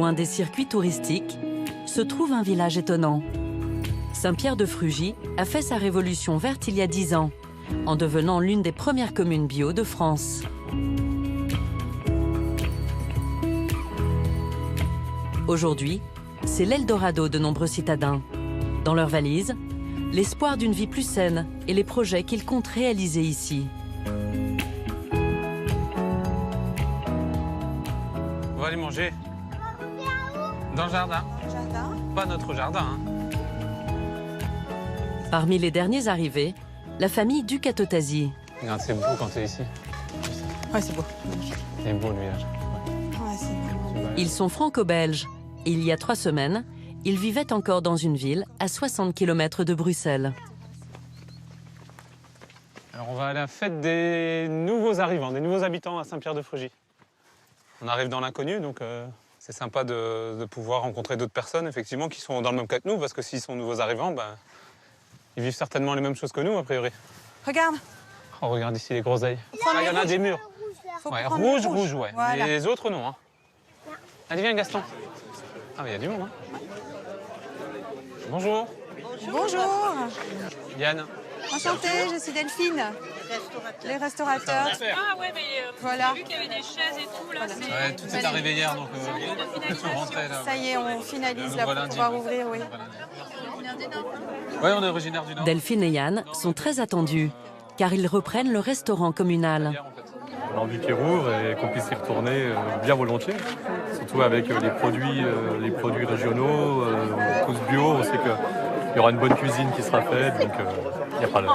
loin des circuits touristiques, se trouve un village étonnant. Saint-Pierre-de-Frugy a fait sa révolution verte il y a 10 ans, en devenant l'une des premières communes bio de France. Aujourd'hui, c'est l'Eldorado de nombreux citadins. Dans leurs valises, l'espoir d'une vie plus saine et les projets qu'ils comptent réaliser ici. On va aller manger. Dans le jardin. Pas notre jardin. Hein. Parmi les derniers arrivés, la famille Ducatotasi. Regarde, c'est beau quand t'es ici. Ouais, c'est beau. C'est beau le village. Ouais, c'est beau. Ils sont franco-belges et il y a 3 semaines, ils vivaient encore dans une ville à 60 km de Bruxelles. Alors on va à la fête des nouveaux arrivants, des nouveaux habitants à Saint-Pierre-de-Frugy. On arrive dans l'inconnu, donc c'est sympa de pouvoir rencontrer d'autres personnes, effectivement, qui sont dans le même cas que nous, parce que s'ils sont nouveaux arrivants, ben, ils vivent certainement les mêmes choses que nous, a priori. Regarde. Oh, regarde ici les groseilles. Ah, il y en a des murs. Ouais, rouge, ouais. Voilà. Mais les autres, non. Hein. Allez, viens, Gaston. Ah, mais il y a du monde, hein. Bonjour. Bonjour. Yann. Enchantée, je suis Delphine. Les restaurateurs. Ah ouais, mais Voilà. j'ai vu qu'il y avait des chaises et tout, là. Voilà. Ouais, tout est arrivé hier, donc on rentrait là. Ça y est, on finalise là pour pouvoir ouvrir, oui. Ouais, on est originaire du Nord. Delphine et Yann sont très attendus, car ils reprennent le restaurant communal. On a envie qu'ils rouvrent et qu'on puisse y retourner bien volontiers. Surtout avec les produits régionaux, tous bio. On sait qu'il y aura une bonne cuisine qui sera faite, donc il n'y a pas de...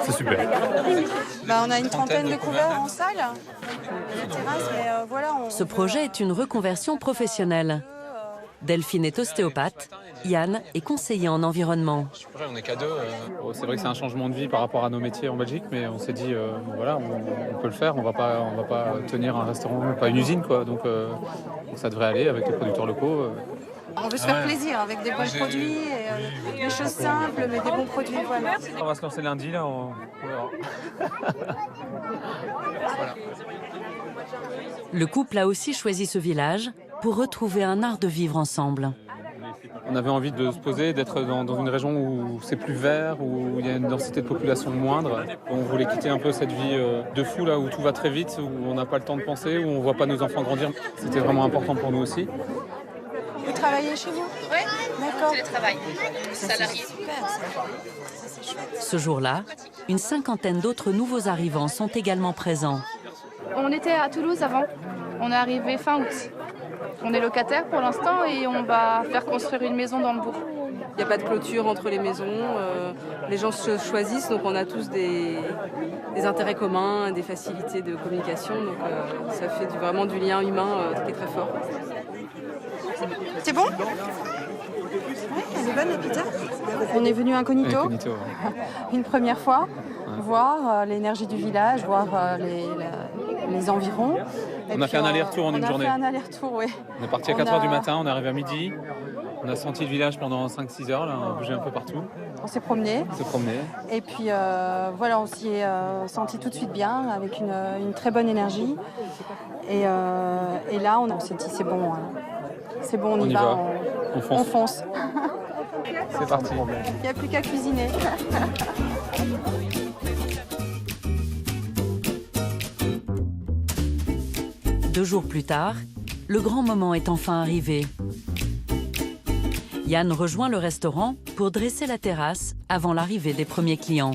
C'est super. Bah, on a une trentaine de couverts en salle. La terrasse, mais voilà. Ce projet est une reconversion professionnelle. Delphine est ostéopathe, Yann est conseiller en environnement. On n'est qu'à 2. C'est vrai que c'est un changement de vie par rapport à nos métiers en Belgique, mais on s'est dit, voilà, on peut le faire. On va pas tenir un restaurant, pas une usine, quoi. Donc ça devrait aller avec les producteurs locaux. On veut se faire plaisir avec des bons produits, et, des choses simples, mais des bons produits. Voilà. On va se lancer lundi, là. On verra. Voilà. Le couple a aussi choisi ce village pour retrouver un art de vivre ensemble. On avait envie de se poser, d'être dans une région où c'est plus vert, où il y a une densité de population moindre. On voulait quitter un peu cette vie de fou, là, où tout va très vite, où on n'a pas le temps de penser, où on ne voit pas nos enfants grandir. C'était vraiment important pour nous aussi. Vous travaillez chez vous? Oui, D'accord. télétravail, salarié. Super, ça c'est chouette. Ce jour-là, une cinquantaine d'autres nouveaux arrivants sont également présents. On était à Toulouse avant. On est arrivé fin août. On est locataire pour l'instant et on va faire construire une maison dans le bourg. Il n'y a pas de clôture entre les maisons, les gens se choisissent, donc on a tous des intérêts communs, des facilités de communication, donc ça fait vraiment du lien humain qui est très fort. C'est bon? Oui, elle est bonne la pizza. On est venu incognito, Incognito, ouais. une première fois, voir l'énergie du village, voir les environs. On a fait un aller-retour en une journée. On a fait un aller-retour, oui. On est parti à 4h du matin, on est arrivé à midi. On a senti le village pendant 5-6 heures, là, on a bougé un peu partout. On s'est promené. On s'est promené. Et puis voilà, on s'y est senti tout de suite bien, avec une très bonne énergie. Et là, on s'est dit, c'est bon. C'est bon, on y va. On fonce. C'est parti. Il n'y a plus qu'à cuisiner. 2 jours plus tard, le grand moment est enfin arrivé. Yann rejoint le restaurant pour dresser la terrasse avant l'arrivée des premiers clients.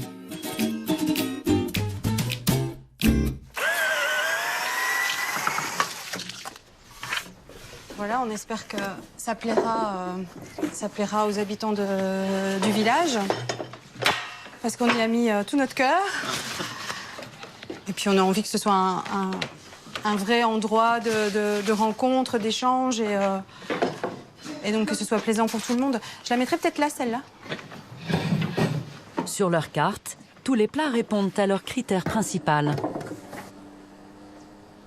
Voilà, on espère que ça plaira aux habitants du village, parce qu'on y a mis tout notre cœur. Et puis on a envie que ce soit un vrai endroit de rencontre, d'échange, et donc que ce soit plaisant pour tout le monde. Je la mettrai peut-être là, celle-là. Sur leur carte, tous les plats répondent à leur critère principal.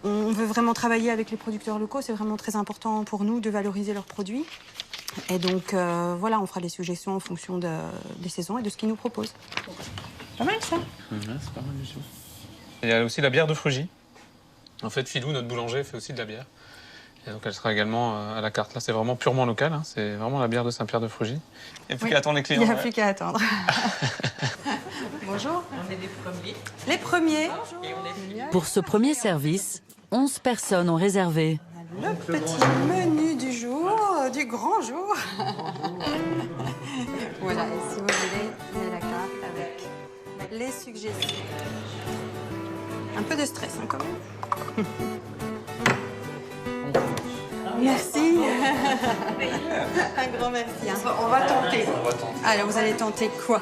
On veut vraiment travailler avec les producteurs locaux. C'est vraiment très important pour nous de valoriser leurs produits. Et donc, voilà, on fera les suggestions en fonction des saisons et de ce qu'ils nous proposent. Pas mal, ça. Ouais, c'est pas mal du tout. Il y a aussi la bière de Frugy. En fait, Philou, notre boulanger, fait aussi de la bière. Et donc elle sera également à la carte. Là, c'est vraiment purement local, hein. C'est vraiment la bière de Saint-Pierre-de-Frugy. Il n'y a plus qu'à attendre les clients. Il n'y a plus qu'à attendre. Bonjour. On est les premiers. Les premiers. Pour ce premier service, 11 personnes ont réservé. Le petit menu du jour, du grand jour. Voilà, et si vous voulez, il y a la carte avec les suggestions. Un peu de stress, hein, quand même. Merci. Un grand merci. Hein. On va tenter. Alors, vous allez tenter quoi?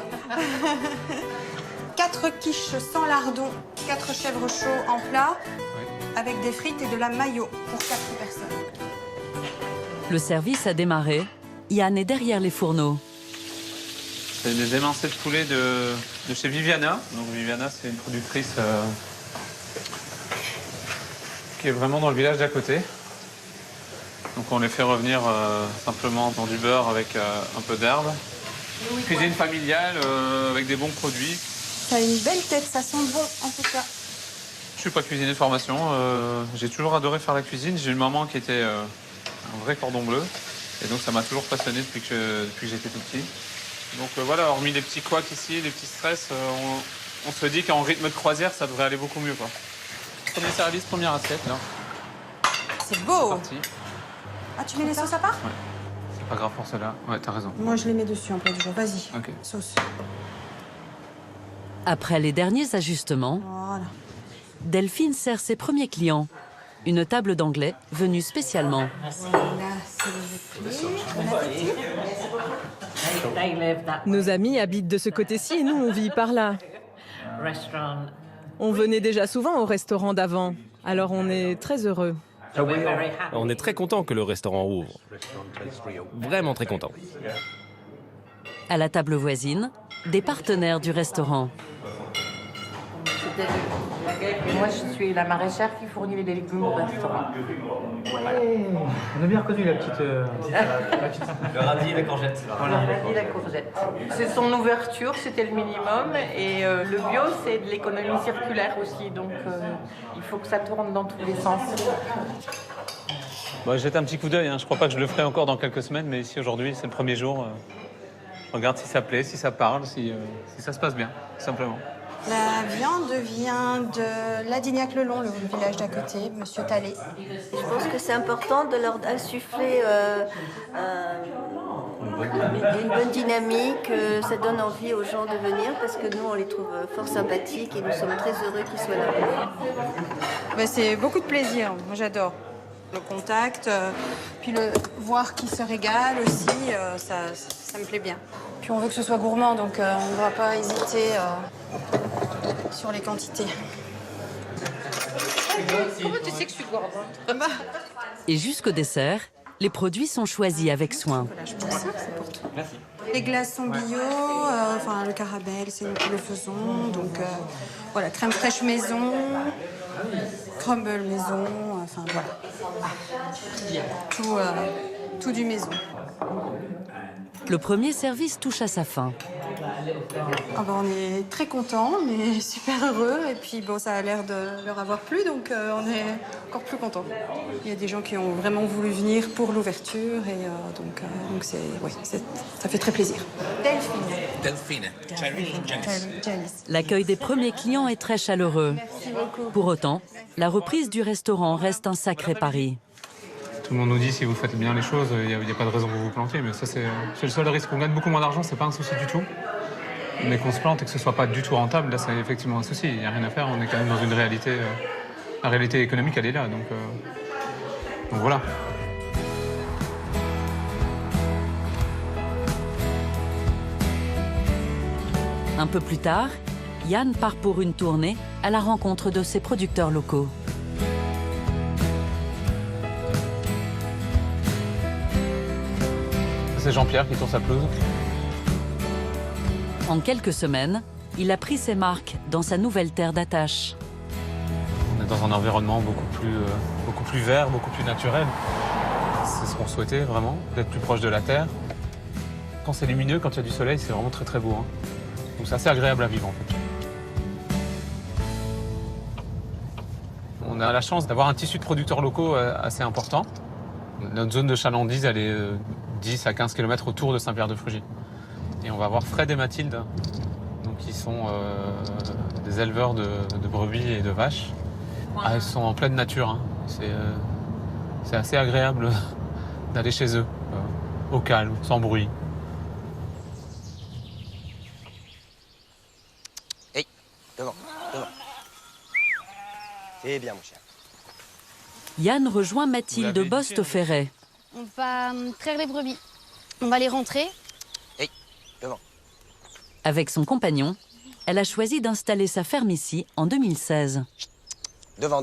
4 quiches sans lardon, 4 chèvres chauds en plat, avec des frites et de la mayo pour 4 personnes. Le service a démarré. Yann est derrière les fourneaux. C'est des émincés de poulet de chez Viviana. Donc Viviana, c'est une productrice qui est vraiment dans le village d'à côté. Donc on les fait revenir simplement dans du beurre avec un peu d'herbe. Cuisine familiale avec des bons produits. Ça a une belle tête, ça sent bon en tout cas. Je suis pas cuisinier de formation. J'ai toujours adoré faire la cuisine. J'ai une maman qui était un vrai cordon bleu. Et donc ça m'a toujours passionné depuis que j'étais tout petit. Donc voilà, hormis les petits couacs ici, les petits stress, on se dit qu'en rythme de croisière, ça devrait aller beaucoup mieux, quoi. Premier service, première assiette, là. C'est beau. Parti. Ah, tu mets les sauces à part? Ouais. C'est pas grave pour cela. Ouais, t'as raison. Moi, je les mets dessus en plat du jour. Vas-y. Ok. Sauce. Après les derniers ajustements, Voilà. Delphine sert ses premiers clients. Une table d'anglais venue spécialement. Là, s'il vous plaît. Bon appétit. Nos amis habitent de ce côté-ci et nous, on vit par là. On venait déjà souvent au restaurant d'avant, alors on est très heureux. On est très content que le restaurant ouvre. Vraiment très content. À la table voisine, des partenaires du restaurant. Et moi, je suis la maraîchère qui fournit les légumes au restaurant. On a bien reconnu la petite... Le radis et la courgette. Le radis et la courgette. C'est son ouverture, c'était le minimum. Et le bio, c'est de l'économie circulaire aussi. Donc, il faut que ça tourne dans tous les sens. Bon, jette un petit coup d'œil. Hein. Je crois pas que je le ferai encore dans quelques semaines, mais ici, aujourd'hui, c'est le premier jour. Je regarde si ça plaît, si ça parle, si ça se passe bien, tout simplement. La viande vient de Ladignac-le-Long, le village d'à côté, Monsieur Tallet. Je pense que c'est important de leur insuffler une bonne dynamique, ça donne envie aux gens de venir parce que nous on les trouve fort sympathiques et nous sommes très heureux qu'ils soient là. Ben, c'est beaucoup de plaisir, moi j'adore. Le contact, puis le voir qu'ils se régalent aussi, ça me plaît bien. Puis on veut que ce soit gourmand, donc on ne va pas hésiter sur les quantités. Comment tu sais que je suis gourmande? Et jusqu'au dessert, les produits sont choisis avec soin. Voilà, je pense que c'est pour toi. Merci. Les glaces sont bio, enfin le caramel, c'est nous qui le faisons. Donc voilà, crème fraîche maison, crumble maison, enfin voilà. Tout du maison. Le premier service touche à sa fin. Ah ben, on est très contents, on est super heureux et puis bon, ça a l'air de leur avoir plu, donc on est encore plus contents. Il y a des gens qui ont vraiment voulu venir pour l'ouverture et donc ça fait très plaisir. Delphine. Janice. L'accueil des premiers clients est très chaleureux. Merci beaucoup. Pour autant, la reprise du restaurant reste un sacré pari. Tout le monde nous dit si vous faites bien les choses, il n'y a pas de raison que vous vous plantiez, mais ça c'est le seul risque. On gagne beaucoup moins d'argent, c'est pas un souci du tout. Mais qu'on se plante et que ce soit pas du tout rentable, là c'est effectivement un souci. Il n'y a rien à faire, on est quand même dans une réalité. La réalité économique, elle est là, donc voilà. Un peu plus tard, Yann part pour une tournée à la rencontre de ses producteurs locaux. C'est Jean-Pierre qui tourne sa pelouse. En quelques semaines, il a pris ses marques dans sa nouvelle terre d'attache. On est dans un environnement beaucoup plus vert, beaucoup plus naturel. C'est ce qu'on souhaitait vraiment, d'être plus proche de la terre. Quand c'est lumineux, quand il y a du soleil, c'est vraiment très très beau. Hein. Donc c'est assez agréable à vivre en fait. On a la chance d'avoir un tissu de producteurs locaux assez important. Notre zone de chalandise, elle est 10 à 15 km autour de Saint-Pierre-de-Frugy. Et on va voir Fred et Mathilde, donc qui sont des éleveurs de brebis et de vaches. Ah, ils sont en pleine nature, hein. C'est assez agréable d'aller chez eux, au calme, sans bruit. Hey, devant. C'est bien, mon cher. Yann rejoint Mathilde Bost au Ferret. On va traire les brebis. On va les rentrer. Hey, devant. Avec son compagnon, elle a choisi d'installer sa ferme ici en 2016. Devant.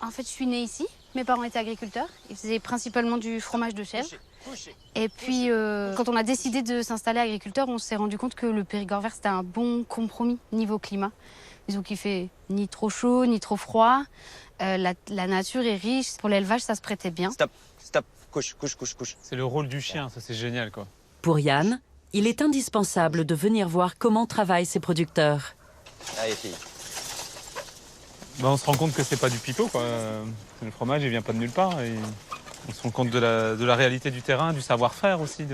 En fait, je suis née ici. Mes parents étaient agriculteurs. Ils faisaient principalement du fromage de chèvre. Et puis, quand on a décidé de s'installer agriculteur, on s'est rendu compte que le Périgord vert, c'était un bon compromis niveau climat. Disons qu'il fait ni trop chaud, ni trop froid. La nature est riche. Pour l'élevage, ça se prêtait bien. Stop. Couche. C'est le rôle du chien, ça c'est génial, quoi. Pour Yann, il est indispensable de venir voir comment travaillent ses producteurs. Allez, fille. On se rend compte que c'est pas du pipeau, quoi. Le fromage, il vient pas de nulle part. Et on se rend compte de la réalité du terrain, du savoir-faire aussi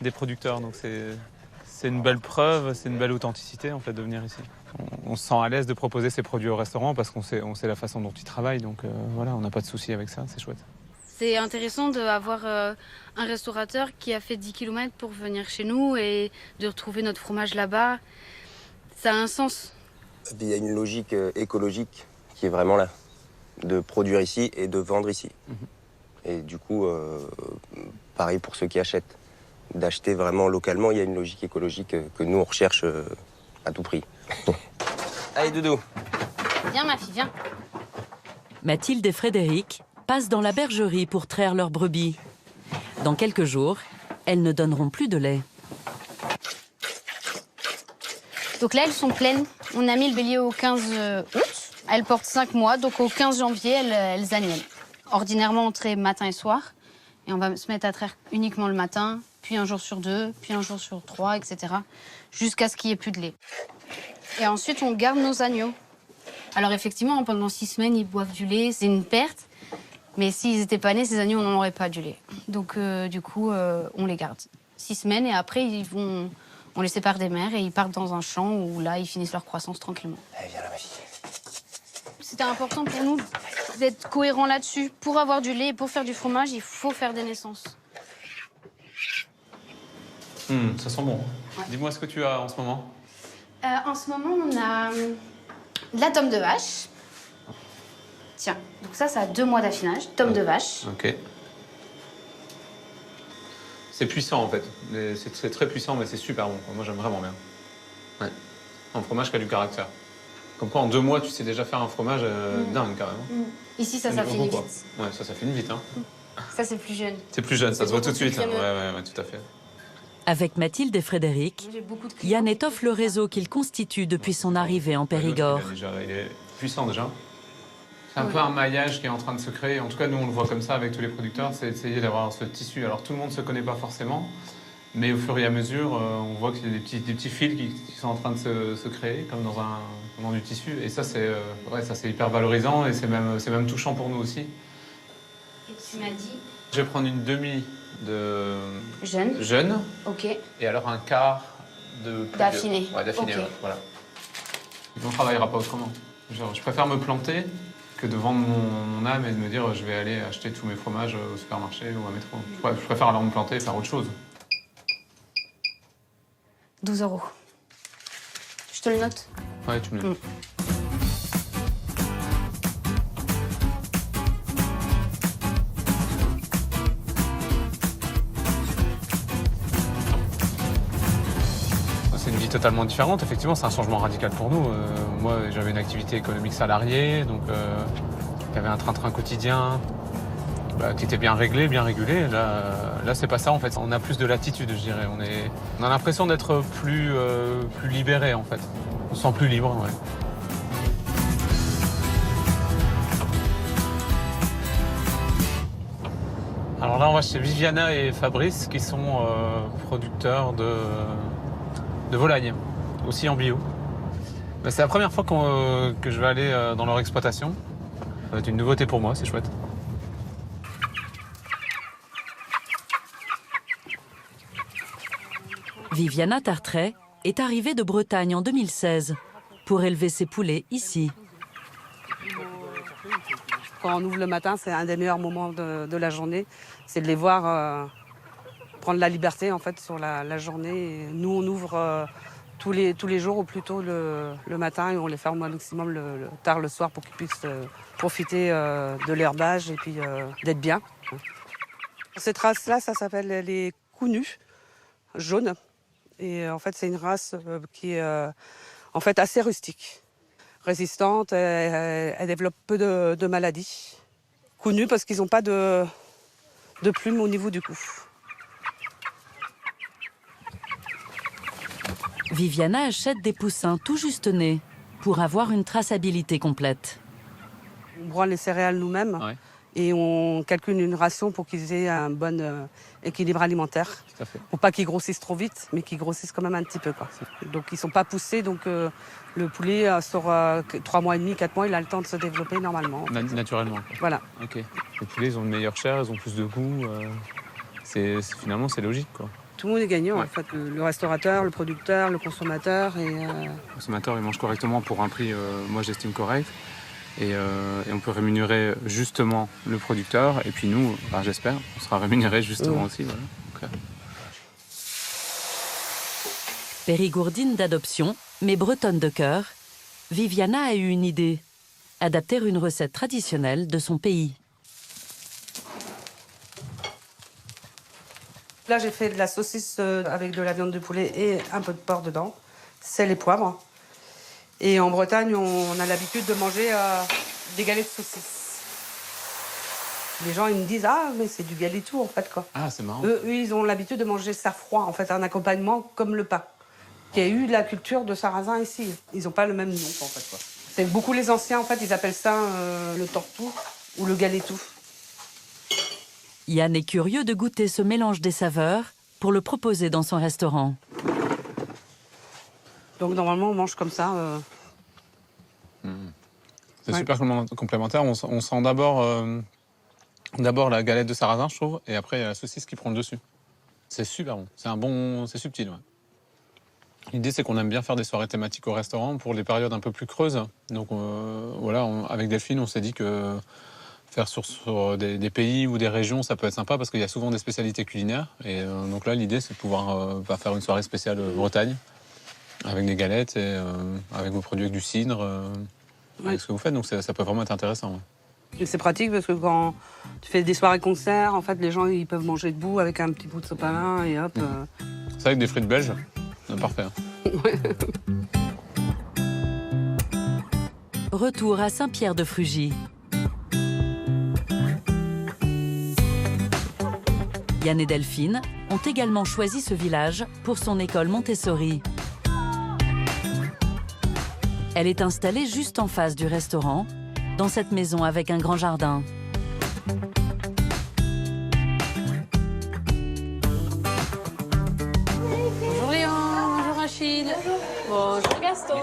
des producteurs. Donc c'est une belle preuve, c'est une belle authenticité en fait de venir ici. On se sent à l'aise de proposer ces produits au restaurant parce qu'on sait la façon dont ils travaillent. Donc voilà, on n'a pas de souci avec ça, c'est chouette. C'est intéressant d'avoir un restaurateur qui a fait 10 km pour venir chez nous et de retrouver notre fromage là-bas. Ça a un sens. Il y a une logique écologique qui est vraiment là, de produire ici et de vendre ici. Et du coup, pareil pour ceux qui achètent, d'acheter vraiment localement, il y a une logique écologique que nous on recherche à tout prix. Allez, Doudou. Viens ma fille, viens. Mathilde et Frédéric passent dans la bergerie pour traire leurs brebis. Dans quelques jours, elles ne donneront plus de lait. Donc là, elles sont pleines. On a mis le bélier au 15 août. Elles portent 5 mois, donc au 15 janvier, elles agnellent. Ordinairement, on traite matin et soir. Et on va se mettre à traire uniquement le matin, puis un jour sur 2, puis un jour sur 3, etc. Jusqu'à ce qu'il n'y ait plus de lait. Et ensuite, on garde nos agneaux. Alors effectivement, pendant 6 semaines, ils boivent du lait. C'est une perte. Mais s'ils n'étaient pas nés, ces agneaux, on n'en aurait pas du lait. Donc du coup, on les garde 6 semaines et après, on les sépare des mères et ils partent dans un champ où là, ils finissent leur croissance tranquillement. Allez, viens là, ma fille. C'était important pour nous d'être cohérents là-dessus. Pour avoir du lait et pour faire du fromage, il faut faire des naissances. Ça sent bon. Ouais. Dis-moi ce que tu as en ce moment. En ce moment, on a de la tome de vache. Tiens, donc ça a 2 mois d'affinage. Tome de vache. Ok. C'est puissant en fait. C'est très puissant, mais c'est super bon. Moi, j'aime vraiment bien. Ouais. Un fromage qui a du caractère. Comme quoi, en 2 mois, tu sais déjà faire un fromage dingue, carrément. Ici, ça finit vite. Ouais, ça finit vite. Hein. Ça, c'est plus jeune. C'est plus jeune, ça se voit tout de suite. Hein. Ouais, tout à fait. Avec Mathilde et Frédéric, Yann étoffe le réseau qu'il constitue depuis son arrivée en Périgord. Il est puissant déjà. C'est un peu un maillage qui est en train de se créer. En tout cas, nous, on le voit comme ça avec tous les producteurs, c'est essayer d'avoir ce tissu. Alors, tout le monde ne se connaît pas forcément, mais au fur et à mesure, on voit qu'il y a des petits fils qui sont en train de se créer, comme dans du tissu. Et ça, c'est hyper valorisant et c'est même touchant pour nous aussi. Et tu m'as dit... Je vais prendre une demi de jeune. Ok. Et alors un quart d'affiné. Ouais, d'affiné, okay. Voilà. On ne travaillera pas autrement. Genre, je préfère me planter que de vendre mon âme et de me dire je vais aller acheter tous mes fromages au supermarché ou à métro. Je préfère alors me planter et faire autre chose. 12 €. Je te le note. Ouais, tu me le notes. C'est une vie totalement différente. Effectivement, c'est un changement radical pour nous. Moi, j'avais une activité économique salariée, donc il y avait un train-train quotidien qui était bien réglé, bien régulé. Là, c'est pas ça en fait. On a plus de latitude, je dirais. On a l'impression d'être plus libéré en fait. On se sent plus libre. Ouais. Alors là, on va chez Viviana et Fabrice, qui sont producteurs de volailles, aussi en bio. C'est la première fois que je vais aller dans leur exploitation. Ça va être une nouveauté pour moi, c'est chouette. Viviana Tartret est arrivée de Bretagne en 2016 pour élever ses poulets ici. Quand on ouvre le matin, c'est un des meilleurs moments de la journée. C'est de les voir prendre la liberté en fait, sur la journée. Et nous, on ouvre tous les jours, ou plutôt le matin, et on les ferme au maximum tard le soir pour qu'ils puissent profiter de l'herbage et puis d'être bien. Cette race-là, ça s'appelle les Counus jaunes. Et en fait, c'est une race qui est en fait assez rustique, résistante. Elle développe peu de maladies. Counus parce qu'ils n'ont pas de plumes au niveau du cou. Viviana achète des poussins tout juste nés pour avoir une traçabilité complète. On broie les céréales nous-mêmes. Ouais. Et on calcule une ration pour qu'ils aient un bon équilibre alimentaire. Tout à fait. Pour pas qu'ils grossissent trop vite, mais qu'ils grossissent quand même un petit peu, quoi. Donc ils ne sont pas poussés, donc le poulet sur 3 mois et demi, 4 mois, il a le temps de se développer normalement. Naturellement. Quoi. Voilà. Ok. Les poulets, ils ont une meilleure chair, ils ont plus de goût. Finalement, c'est logique, quoi. Tout le monde est gagnant, en fait. Le restaurateur, le producteur, le consommateur. Le consommateur, il mange correctement pour un prix, moi j'estime correct. Et on peut rémunérer justement le producteur. Et puis nous, j'espère, on sera rémunéré justement aussi. Voilà. Donc, Périgourdine d'adoption, mais bretonne de cœur, Viviana a eu une idée. Adapter une recette traditionnelle de son pays. Là, j'ai fait de la saucisse avec de la viande de poulet et un peu de porc dedans, sel et poivre. Et en Bretagne, on a l'habitude de manger des galets de saucisse. Les gens, ils me disent « Ah, mais c'est du galetou, en fait, quoi. » Ah, c'est marrant. Eux, ils ont l'habitude de manger ça froid, en fait, un accompagnement comme le pain. Il y a eu de la culture de sarrasin ici. Ils n'ont pas le même nom, en fait, quoi. C'est beaucoup les anciens, en fait, ils appellent ça le tortou ou le galetou. Yann est curieux de goûter ce mélange des saveurs pour le proposer dans son restaurant. Donc normalement, on mange comme ça. C'est super complémentaire. On sent d'abord la galette de sarrasin, je trouve, et après il y a la saucisse qui prend le dessus. C'est super bon. C'est subtil. Ouais. L'idée, c'est qu'on aime bien faire des soirées thématiques au restaurant pour les périodes un peu plus creuses. Donc voilà, avec Delphine, on s'est dit que faire sur des pays ou des régions, ça peut être sympa parce qu'il y a souvent des spécialités culinaires. Et donc là, l'idée, c'est de pouvoir faire une soirée spéciale Bretagne avec des galettes et avec vos produits avec du cidre, avec ce que vous faites. Donc ça peut vraiment être intéressant. Ouais. Et c'est pratique parce que quand tu fais des soirées concerts, en fait, les gens ils peuvent manger debout avec un petit bout de sopalin et hop. Ça avec des frites belges, c'est parfait. Ouais. Retour à Saint-Pierre-de-Frugy. Yann et Delphine ont également choisi ce village pour son école Montessori. Elle est installée juste en face du restaurant, dans cette maison avec un grand jardin. Bonjour Léon, bonjour Achille, bonjour Gaston.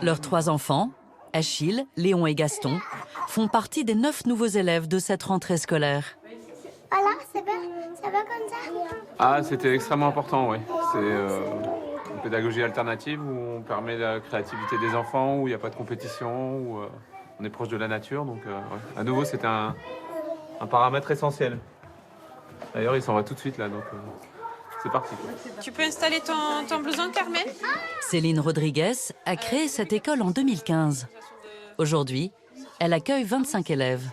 Leurs 3 enfants, Achille, Léon et Gaston, font partie des 9 nouveaux élèves de cette rentrée scolaire. Voilà, ça va comme ça? Ah, c'était extrêmement important, oui. C'est une pédagogie alternative où on permet la créativité des enfants, où il n'y a pas de compétition, où on est proche de la nature. Donc, ouais. À nouveau, c'était un paramètre essentiel. D'ailleurs, il s'en va tout de suite, là, donc c'est parti. Quoi. Tu peux installer ton blouson, Carmen? Céline Rodriguez a créé cette école en 2015. Aujourd'hui, elle accueille 25 élèves.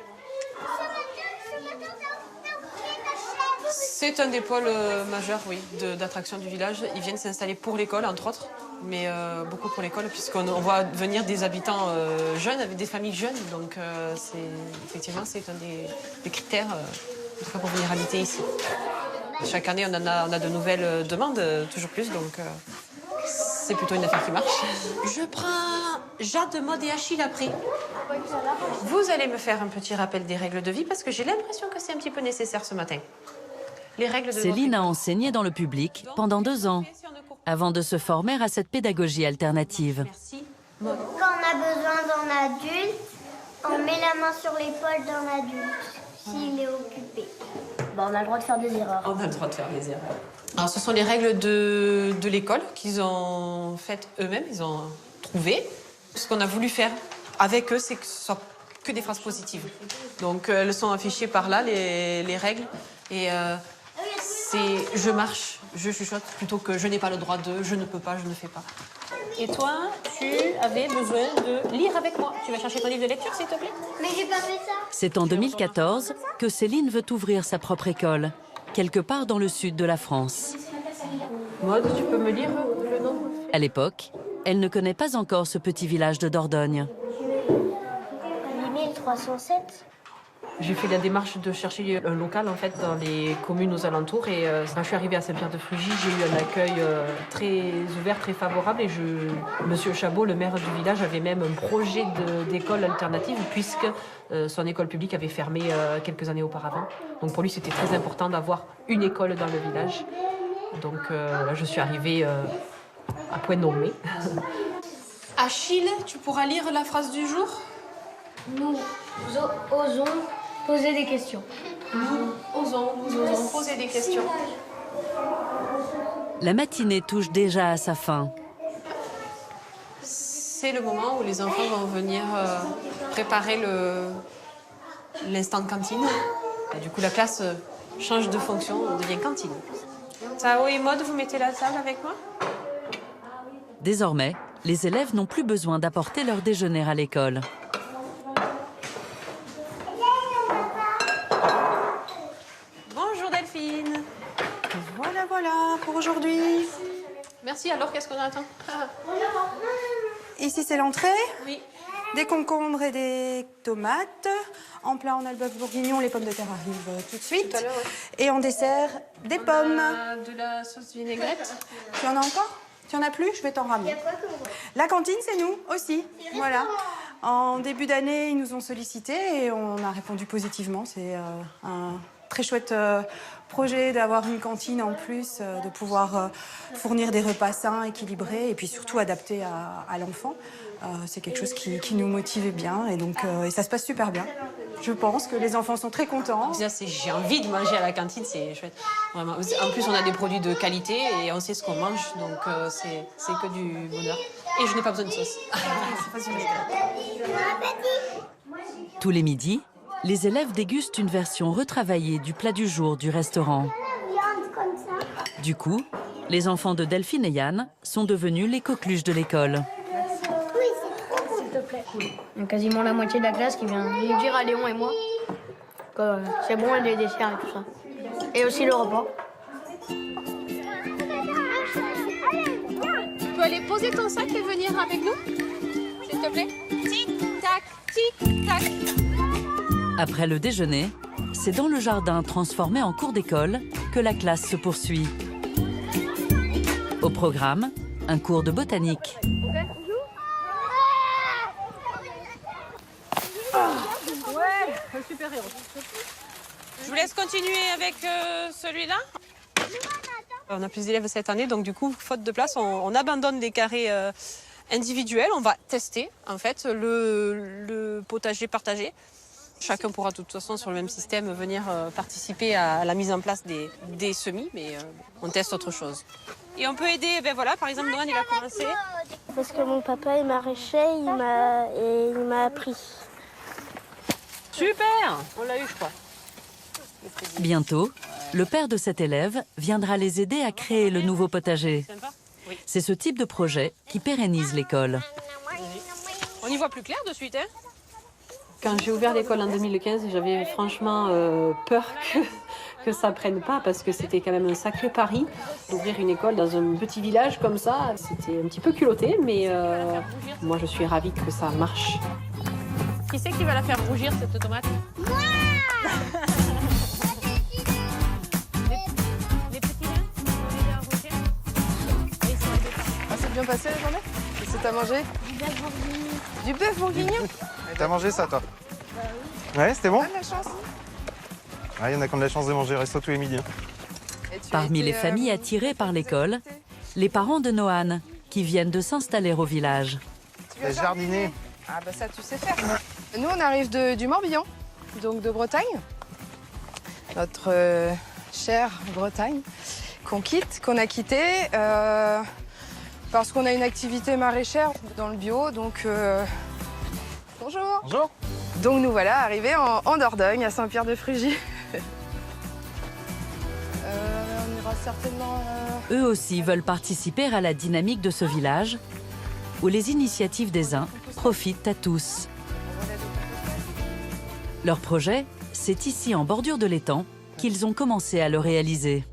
C'est un des pôles majeurs, oui, d'attraction du village. Ils viennent s'installer pour l'école, entre autres, mais beaucoup pour l'école, puisqu'on voit venir des habitants jeunes, avec des familles jeunes. Donc, effectivement, c'est un des critères en tout cas pour venir habiter ici. Chaque année, on a de nouvelles demandes, toujours plus, donc c'est plutôt une affaire qui marche. Je prends Jade, Maud et Achille après. Vous allez me faire un petit rappel des règles de vie, parce que j'ai l'impression que c'est un petit peu nécessaire ce matin. Les règles de Céline a enseigné dans le public pendant 2 ans, avant de se former à cette pédagogie alternative. Quand on a besoin d'un adulte, on met la main sur l'épaule d'un adulte, s'il est occupé. Bah, on a le droit de faire des erreurs. On a le droit de faire des erreurs. Alors, ce sont les règles de l'école qu'ils ont faites eux-mêmes, ils ont trouvé. Ce qu'on a voulu faire avec eux, c'est que ce soit que des phrases positives. Donc, elles sont affichées par là, les règles. Et c'est je marche, je chuchote, plutôt que je n'ai pas le droit de, je ne peux pas, je ne fais pas. Et toi, tu avais besoin de lire avec moi. Tu vas chercher ton livre de lecture, s'il te plaît? Mais j'ai pas fait ça. C'est en 2014 que Céline veut ouvrir sa propre école, quelque part dans le sud de la France. Maud, tu peux me lire le nom? À l'époque, elle ne connaît pas encore ce petit village de Dordogne. 8307. J'ai fait la démarche de chercher un local en fait dans les communes aux alentours et quand je suis arrivée à Saint-Pierre-de-Frugy, j'ai eu un accueil très ouvert, très favorable et Monsieur Chabot, le maire du village, avait même un projet d'école alternative puisque son école publique avait fermé quelques années auparavant. Donc pour lui, c'était très important d'avoir une école dans le village. Donc là, je suis arrivée à point nommé. Achille, tu pourras lire la phrase du jour? Nous osons poser des questions. Nous osons poser des questions. La matinée touche déjà à sa fin. C'est le moment où les enfants vont venir préparer l'instant cantine. Et du coup, la classe change de fonction, on devient cantine. Tao et Maud, vous mettez la table avec moi? Désormais, les élèves n'ont plus besoin d'apporter leur déjeuner à l'école. Bonjour Delphine. Voilà pour aujourd'hui. Merci, alors qu'est-ce qu'on attend? Ici, c'est l'entrée. Oui. Des concombres et des tomates. En plat, on a le bœuf bourguignon, les pommes de terre arrivent tout de suite. Tout à l'heure, Et en dessert, des pommes. De la sauce vinaigrette. Tu en as encore? Tu en as plus? Je vais t'en ramener. La cantine, c'est nous aussi. Voilà. En début d'année, ils nous ont sollicité et on a répondu positivement. C'est un très chouette projet d'avoir une cantine en plus, de pouvoir fournir des repas sains, équilibrés et puis surtout adaptés à l'enfant. C'est quelque chose qui nous motive bien et donc et ça se passe super bien. Je pense que les enfants sont très contents. J'ai envie de manger à la cantine, c'est chouette. Vraiment. En plus, on a des produits de qualité et on sait ce qu'on mange, donc c'est que du bonheur. Et je n'ai pas besoin de sauce. C'est pas du vinaigrette. Tous les midis, les élèves dégustent une version retravaillée du plat du jour du restaurant. Du coup, les enfants de Delphine et Yann sont devenus les coqueluches de l'école. Oui, c'est trop cool. S'il te plaît. Il y a quasiment la moitié de la classe qui vient nous dire à Léon et moi que c'est bon, les desserts et tout ça. Et aussi le repas. Tu peux aller poser ton sac et venir avec nous, s'il te plaît? Tic-tac, tic-tac. Après le déjeuner, c'est dans le jardin transformé en cours d'école que la classe se poursuit. Au programme, un cours de botanique. Ouais, super héros. Je vous laisse continuer avec celui-là. On a plus d'élèves cette année, donc du coup, faute de place, on abandonne les carrés individuels. On va tester, en fait, le potager partagé. Chacun pourra de toute façon, sur le même système, venir participer à la mise en place des semis, mais on teste autre chose. Et on peut aider, ben voilà, par exemple, Noël, il a commencé. Parce que mon papa est maraîcher, il m'a appris. Super! On l'a eu, je crois. Bientôt, le père de cet élève viendra les aider à créer le nouveau potager. C'est ce type de projet qui pérennise l'école. On y voit plus clair de suite, hein? Quand j'ai ouvert l'école en 2015, j'avais franchement peur que ça prenne pas parce que c'était quand même un sacré pari d'ouvrir une école dans un petit village comme ça. C'était un petit peu culotté, mais moi je suis ravie que ça marche. Qui c'est qui va la faire rougir cette tomate? Moi! Les petits nains, vous vont aider à rougir. Ah, c'est bien passé la journée? Qu'est-ce que t'as mangé? Du bœuf bourguignon. Du bœuf bourguignon? T'as mangé ça, toi? Ouais, c'était bon? Ah, la chance. Ah, il y en a qui ont de la chance de manger resto tous les midis. Parmi les familles attirées par l'école, les parents de Noan, qui viennent de s'installer au village. Tu vas jardiner? Ah bah ça, tu sais faire. Nous, on arrive du Morbihan, donc de Bretagne. notre chère Bretagne, qu'on a quitté parce qu'on a une activité maraîchère dans le bio. Donc, bonjour. Bonjour. Donc nous voilà arrivés en Dordogne, à Saint-Pierre-de-Frugy. On ira certainement... Eux aussi veulent participer à la dynamique de ce village, où les initiatives des uns profitent à tous. Leur projet, c'est ici, en bordure de l'étang, qu'ils ont commencé à le réaliser.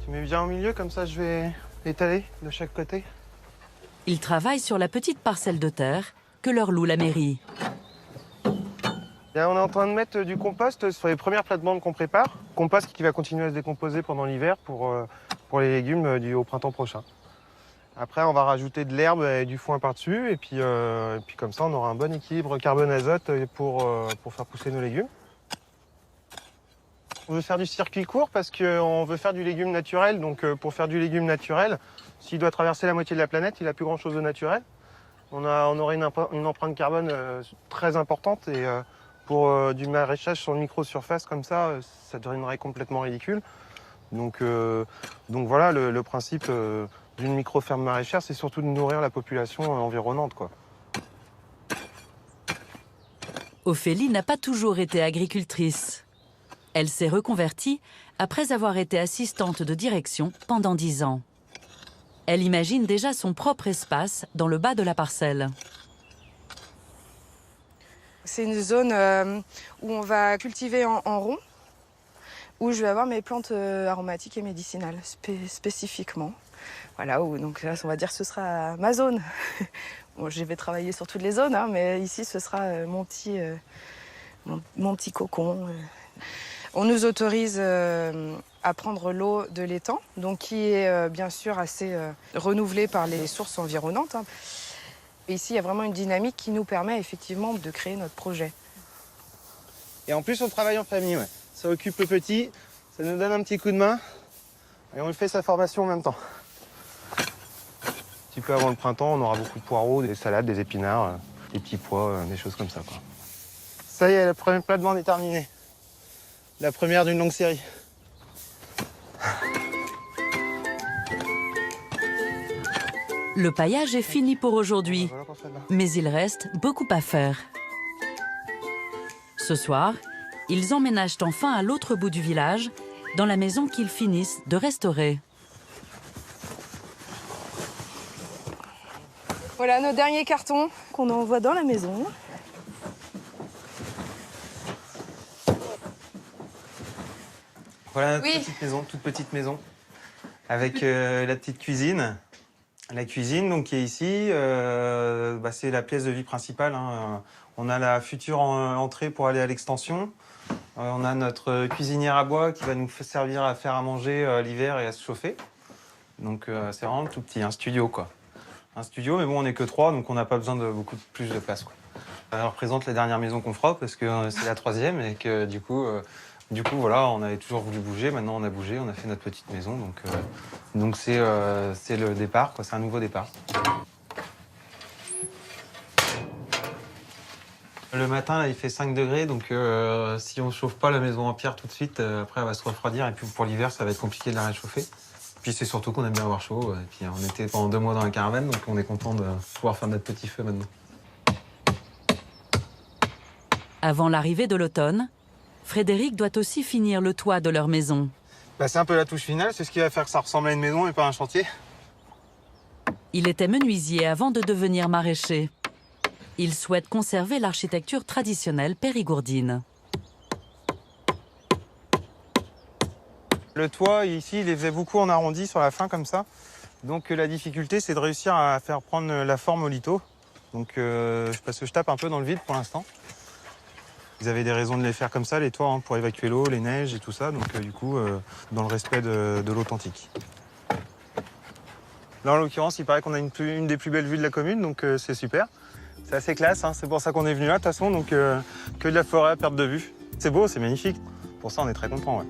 Tu mets bien au milieu, comme ça je vais étaler de chaque côté. Ils travaillent sur la petite parcelle de terre que leur loue la mairie. Là, on est en train de mettre du compost sur les premières plates-bandes qu'on prépare. Compost qui va continuer à se décomposer pendant l'hiver pour les légumes au printemps prochain. Après, on va rajouter de l'herbe et du foin par-dessus. Et puis comme ça, on aura un bon équilibre carbone-azote pour faire pousser nos légumes. On veut faire du circuit court parce qu'on veut faire du légume naturel. Donc pour faire du légume naturel, s'il doit traverser la moitié de la planète, il n'a plus grand-chose de naturel. On aurait une empreinte carbone très importante. Et pour du maraîchage sur micro-surface comme ça deviendrait complètement ridicule. Donc voilà, le principe d'une micro-ferme maraîchère, c'est surtout de nourrir la population environnante, quoi. Ophélie n'a pas toujours été agricultrice. Elle s'est reconvertie après avoir été assistante de direction pendant 10 ans. Elle imagine déjà son propre espace dans le bas de la parcelle. C'est une zone où on va cultiver en rond, où je vais avoir mes plantes aromatiques et médicinales spécifiquement. Voilà, donc là, on va dire que ce sera ma zone. Bon, je vais travailler sur toutes les zones, hein, mais ici, ce sera mon petit cocon. On nous autorise à prendre l'eau de l'étang, donc qui est bien sûr assez renouvelée par les sources environnantes. Hein. Et ici, il y a vraiment une dynamique qui nous permet effectivement de créer notre projet. Et en plus, on travaille en famille, ouais. Ça occupe le petit, ça nous donne un petit coup de main, et on fait sa formation en même temps. Un petit peu avant le printemps, on aura beaucoup de poireaux, des salades, des épinards, des petits pois, des choses comme ça, quoi. Ça y est, la première plate-bande est terminée. La première d'une longue série. Le paillage est fini pour aujourd'hui, mais il reste beaucoup à faire. Ce soir, ils emménagent enfin à l'autre bout du village, dans la maison qu'ils finissent de restaurer. Voilà nos derniers cartons qu'on envoie dans la maison. Voilà notre petite maison, toute petite maison, avec la petite cuisine. La cuisine, donc, qui est ici, c'est la pièce de vie principale, hein. On a la future entrée pour aller à l'extension. On a notre cuisinière à bois qui va nous servir à faire à manger l'hiver et à se chauffer. Donc c'est vraiment tout petit, un studio, quoi. Un studio, mais bon, on n'est que 3, donc on n'a pas besoin de beaucoup plus de place, quoi. Ça représente la dernière maison qu'on fera, parce que c'est la 3e, et que du coup, voilà, on avait toujours voulu bouger. Maintenant, on a bougé, on a fait notre petite maison. Donc c'est le départ, quoi. C'est un nouveau départ. Le matin, là, il fait 5 degrés, donc si on ne chauffe pas la maison en pierre tout de suite, après, elle va se refroidir. Et puis pour l'hiver, ça va être compliqué de la réchauffer. Puis c'est surtout qu'on aime bien avoir chaud. Et puis on était pendant 2 mois dans la caravane, donc on est content de pouvoir faire notre petit feu maintenant. Avant l'arrivée de l'automne, Frédéric doit aussi finir le toit de leur maison. C'est un peu la touche finale, c'est ce qui va faire que ça ressemble à une maison et pas à un chantier. Il était menuisier avant de devenir maraîcher. Il souhaite conserver l'architecture traditionnelle périgourdine. Le toit, ici, il les faisait beaucoup en arrondi sur la fin, comme ça. Donc la difficulté, c'est de réussir à faire prendre la forme au lito. Donc parce que je tape un peu dans le vide pour l'instant. Ils avaient des raisons de les faire comme ça, les toits, hein, pour évacuer l'eau, les neiges et tout ça. Donc du coup, dans le respect de l'authentique. Là, en l'occurrence, il paraît qu'on a une des plus belles vues de la commune, donc c'est super. C'est assez classe, hein, c'est pour ça qu'on est venu là, de toute façon, donc que de la forêt à perte de vue. C'est beau, c'est magnifique. Pour ça, on est très contents, ouais.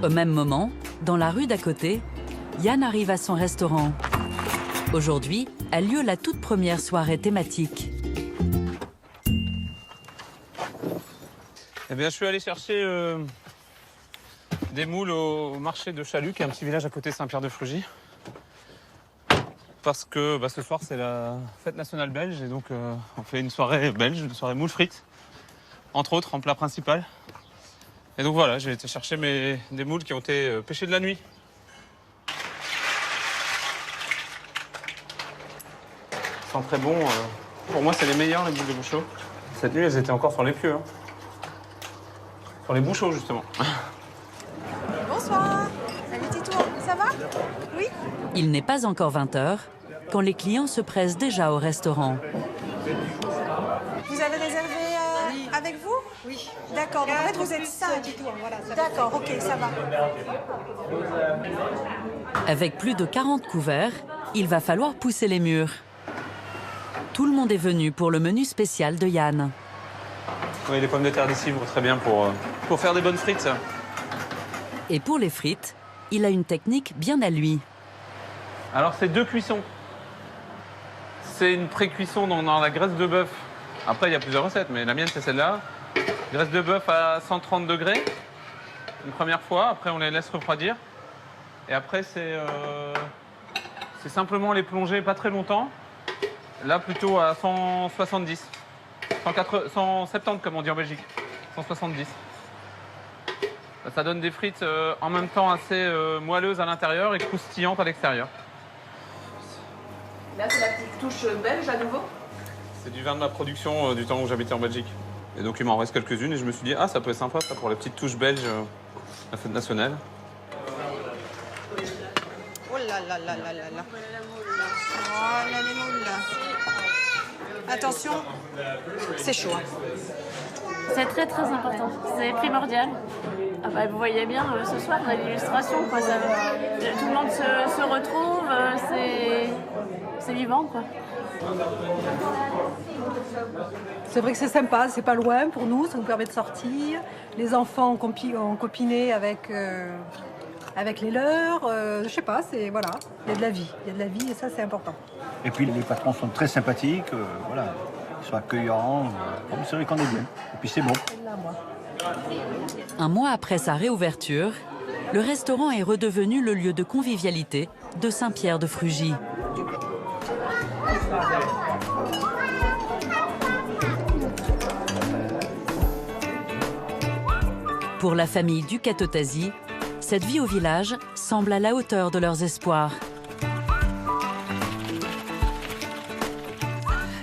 Au même moment, dans la rue d'à côté, Yann arrive à son restaurant. Aujourd'hui, a lieu la toute première soirée thématique. Eh bien, je suis allé chercher des moules au marché de Chalut, qui est un petit village à côté de Saint-Pierre-de-Frugy. Parce que ce soir, c'est la fête nationale belge, et donc on fait une soirée belge, une soirée moules frites, entre autres, en plat principal. Et donc voilà, j'ai été chercher des moules qui ont été pêchés de la nuit. Ils sont très bons. Pour moi, c'est les meilleurs, les moules de Bouchot. Cette nuit, elles étaient encore sur les pieux. Hein. Sur les Bouchots, justement. Bonsoir. Salut Titou, ça va? Oui? Il n'est pas encore 20 h quand les clients se pressent déjà au restaurant. Vous avez réservé avec vous? Oui. D'accord, donc en fait vous êtes 5. D'accord, ok, ça va. Avec plus de 40 couverts, il va falloir pousser les murs. Tout le monde est venu pour le menu spécial de Yann. Oui, les pommes de terre d'ici vont très bien pour faire des bonnes frites. Et pour les frites, il a une technique bien à lui. Alors, c'est 2 cuissons. C'est une pré-cuisson dans la graisse de bœuf. Après, il y a plusieurs recettes, mais la mienne, c'est celle-là. Graisse de bœuf à 130 degrés, une première fois. Après, on les laisse refroidir. Et après, c'est simplement les plonger pas très longtemps. Là, plutôt à 170. 170, comme on dit en Belgique. 170. Ça donne des frites en même temps assez moelleuses à l'intérieur et croustillantes à l'extérieur. Là, c'est la petite touche belge à nouveau. C'est du vin de ma production du temps où j'habitais en Belgique. Et donc, il m'en reste quelques-unes et je me suis dit, ah, ça peut être sympa ça, pour la petite touche belge, la fête nationale. Oh là là là là là là. Oh là les moules là. Attention, c'est chaud. C'est très très important, c'est primordial. Ah bah, vous voyez bien ce soir dans l'illustration, quoi. Tout le monde se retrouve, c'est vivant, quoi. C'est vrai que c'est sympa, c'est pas loin pour nous, ça nous permet de sortir. Les enfants ont copiné avec les leurs, je sais pas, voilà, il y a de la vie et ça c'est important. Et puis les patrons sont très sympathiques, voilà, ils sont accueillants, c'est vrai qu'on est bien. Et puis c'est bon. Un mois après sa réouverture, le restaurant est redevenu le lieu de convivialité de Saint-Pierre-de-Frugy. Pour la famille Ducatotasi, cette vie au village semble à la hauteur de leurs espoirs.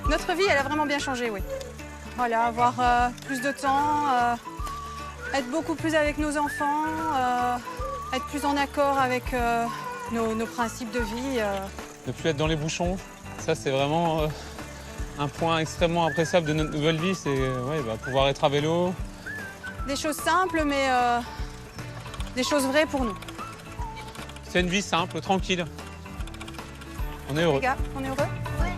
Notre vie, elle a vraiment bien changé, oui. Voilà, avoir plus de temps, être beaucoup plus avec nos enfants, être plus en accord avec nos principes de vie. Ne plus être dans les bouchons, ça c'est vraiment un point extrêmement appréciable de notre nouvelle vie, c'est pouvoir être à vélo. Des choses simples, mais des choses vraies pour nous. C'est une vie simple, tranquille. On est heureux. Les gars, on est heureux? Ouais.